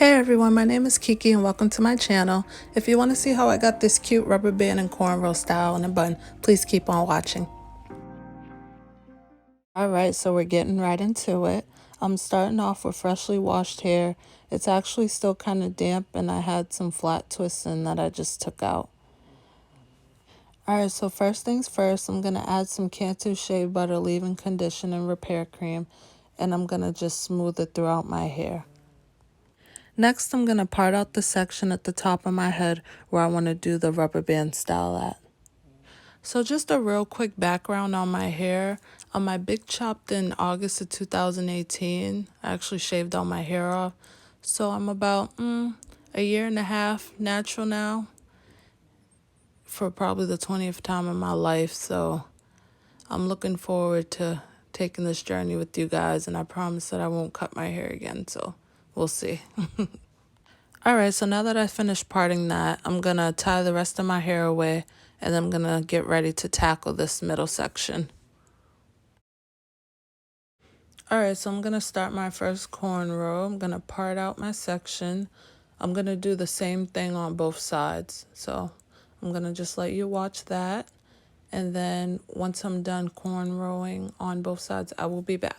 Hey everyone, my name is Kiki and welcome to my channel. If you want to see how I got this cute rubber band and cornrow style in a bun, please keep on watching. Alright, so we're getting right into it. I'm starting off with freshly washed hair. It's actually still kind of damp and I had some flat twists in that I just took out. Alright, so first things first, I'm going to add some Cantu shea butter leave-in condition and repair cream, and I'm going to just smooth it throughout my hair. Next, I'm going to part out the section at the top of my head where I want to do the rubber band style at. So just a real quick background on my hair. My big chopped in August of 2018. I actually shaved all my hair off. So I'm about a year and a half natural now for probably the 20th time in my life. So I'm looking forward to taking this journey with you guys, and I promise that I won't cut my hair again. So we'll see. Alright, so now that I finished parting that, I'm going to tie the rest of my hair away, and I'm going to get ready to tackle this middle section. Alright, so I'm going to start my first cornrow. I'm going to part out my section. I'm going to do the same thing on both sides. So I'm going to just let you watch that. And then once I'm done cornrowing on both sides, I will be back.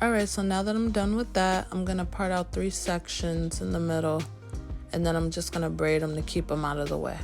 Alright, so now that I'm done with that, I'm going to part out 3 sections in the middle, and then I'm just going to braid them to keep them out of the way.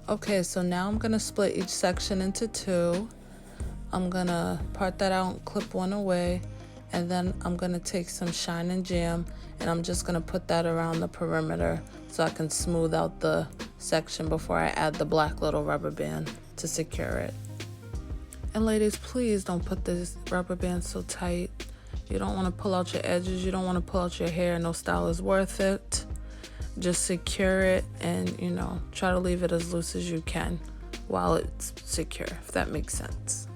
Okay, so now I'm going to split each section into 2. I'm going to part that out and clip one away, and then I'm going to take some shine and jam, and I'm just going to put that around the perimeter so I can smooth out the section before I add the black little rubber band to secure it. And ladies, please don't put this rubber band so tight. You don't want to pull out your edges, you don't want to pull out your hair. No style is worth it. Just secure it and, try to leave it as loose as you can while it's secure, if that makes sense.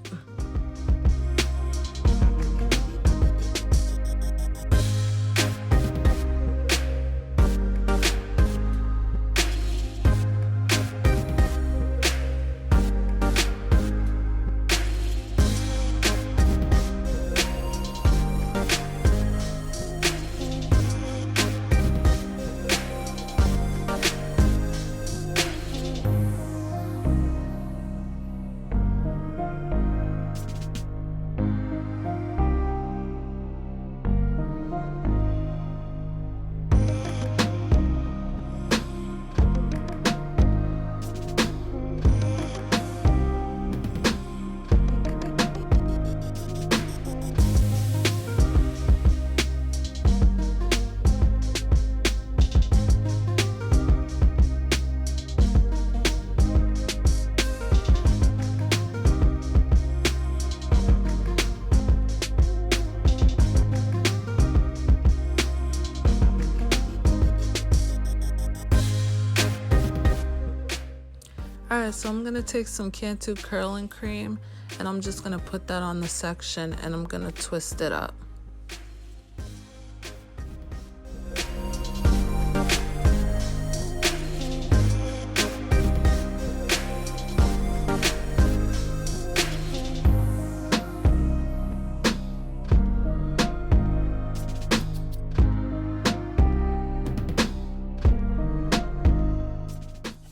Alright, so I'm gonna take some Cantu curling cream and I'm just gonna put that on the section and I'm gonna twist it up.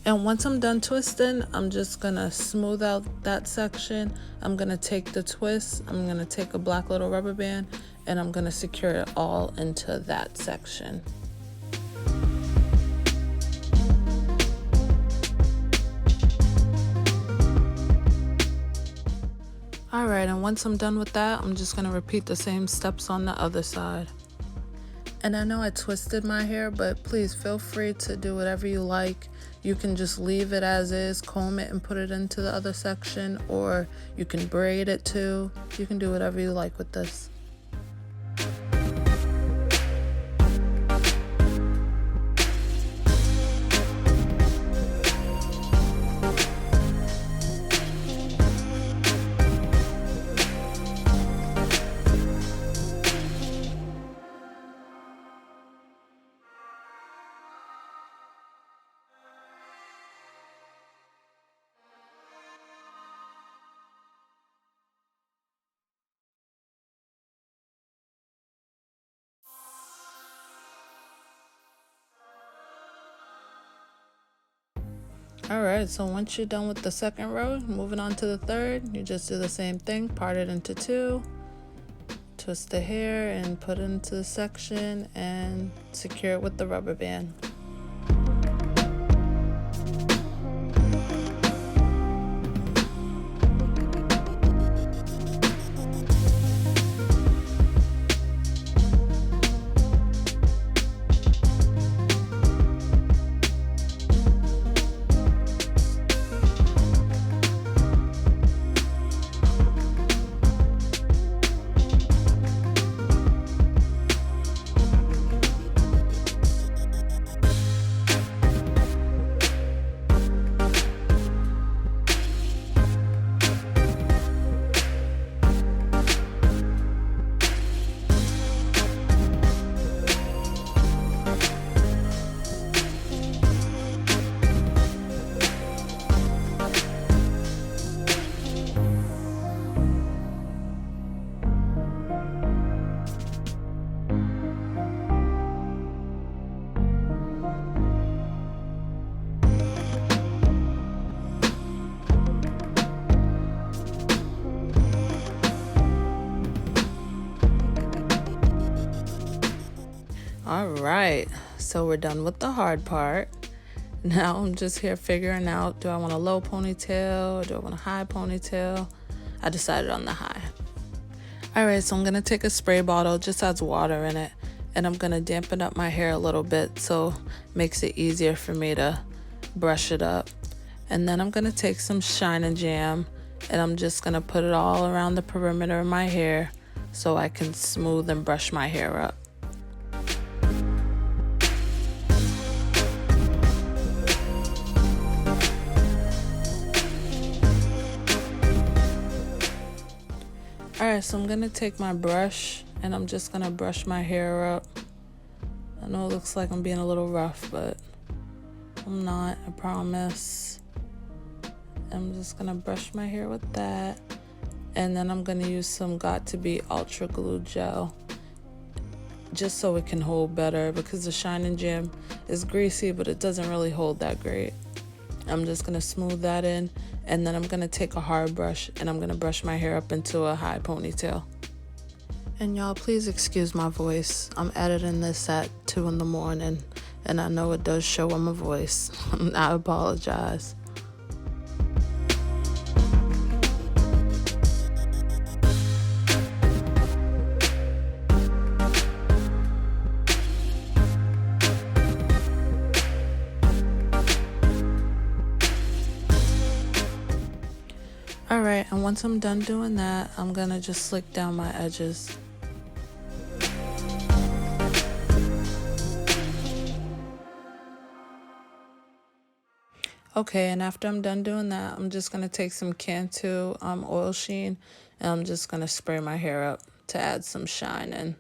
And once I'm done twisting, I'm just gonna smooth out that section. I'm gonna take the twist, I'm gonna take a black little rubber band, and I'm gonna secure it all into that section. Alright, and once I'm done with that, I'm just gonna repeat the same steps on the other side. And I know I twisted my hair, but please feel free to do whatever you like. You can just leave it as is, comb it and put it into the other section, or you can braid it too. You can do whatever you like with this. Alright, so once you're done with the second row, moving on to the third, you just do the same thing, part it into two, twist the hair and put it into the section and secure it with the rubber band. Alright, so we're done with the hard part. Now I'm just here figuring out, do I want a low ponytail or do I want a high ponytail? I decided on the high. Alright, so I'm going to take a spray bottle, just has water in it, and I'm going to dampen up my hair a little bit so it makes it easier for me to brush it up. And then I'm going to take some Shine and Jam and I'm just going to put it all around the perimeter of my hair so I can smooth and brush my hair up. Alright, so I'm going to take my brush and I'm just going to brush my hair up. I know it looks like I'm being a little rough, but I'm not, I promise. I'm just going to brush my hair with that. And then I'm going to use some Got To Be Ultra Glue Gel just so it can hold better because the Shine and Jam is greasy, but it doesn't really hold that great. I'm just going to smooth that in, and then I'm going to take a hard brush and I'm going to brush my hair up into a high ponytail. And y'all, please excuse my voice. I'm editing this at 2 in the morning, and I know it does show on my voice. I apologize. Alright, and once I'm done doing that, I'm gonna just slick down my edges. Okay, and after I'm done doing that, I'm just going to take some Cantu oil sheen, and I'm just going to spray my hair up to add some shine in.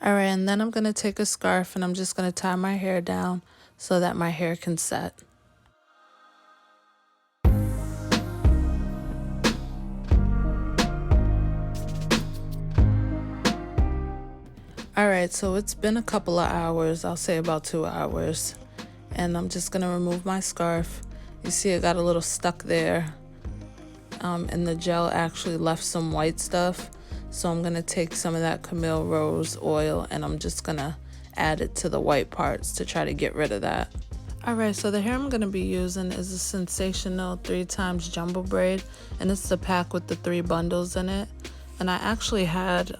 Alright, and then I'm going to take a scarf and I'm just going to tie my hair down so that my hair can set. Alright, so it's been a couple of hours, I'll say about 2 hours. And I'm just going to remove my scarf. You see it got a little stuck there. And the gel actually left some white stuff. So I'm going to take some of that Camille rose oil and I'm just going to add it to the white parts to try to get rid of that. Alright, so the hair I'm going to be using is a Sensationnel 3x Jumbo Braid. And it's the pack with the 3 bundles in it. And I actually had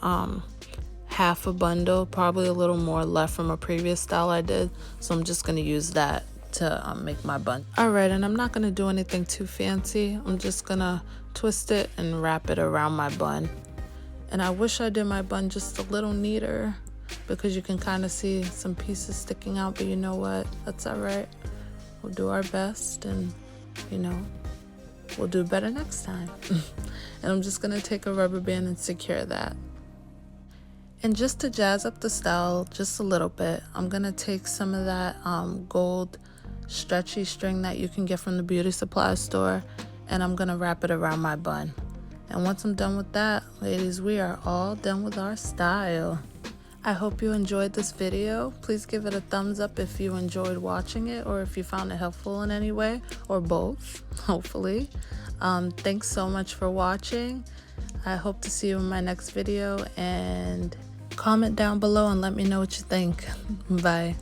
half a bundle, probably a little more left from a previous style I did. So I'm just going to use that to make my bun. Alright, and I'm not going to do anything too fancy. I'm just going to twist it and wrap it around my bun. And I wish I did my bun just a little neater because you can kind of see some pieces sticking out, but you know what? That's alright. We'll do our best and, you know, we'll do better next time. And I'm just going to take a rubber band and secure that. And just to jazz up the style just a little bit, I'm going to take some of that gold stretchy string that you can get from the beauty supply store, and I'm going to wrap it around my bun. And once I'm done with that, ladies, we are all done with our style. I hope you enjoyed this video. Please give it a thumbs up if you enjoyed watching it or if you found it helpful in any way, or both, hopefully. Thanks so much for watching. I hope to see you in my next video, and comment down below and let me know what you think. Bye.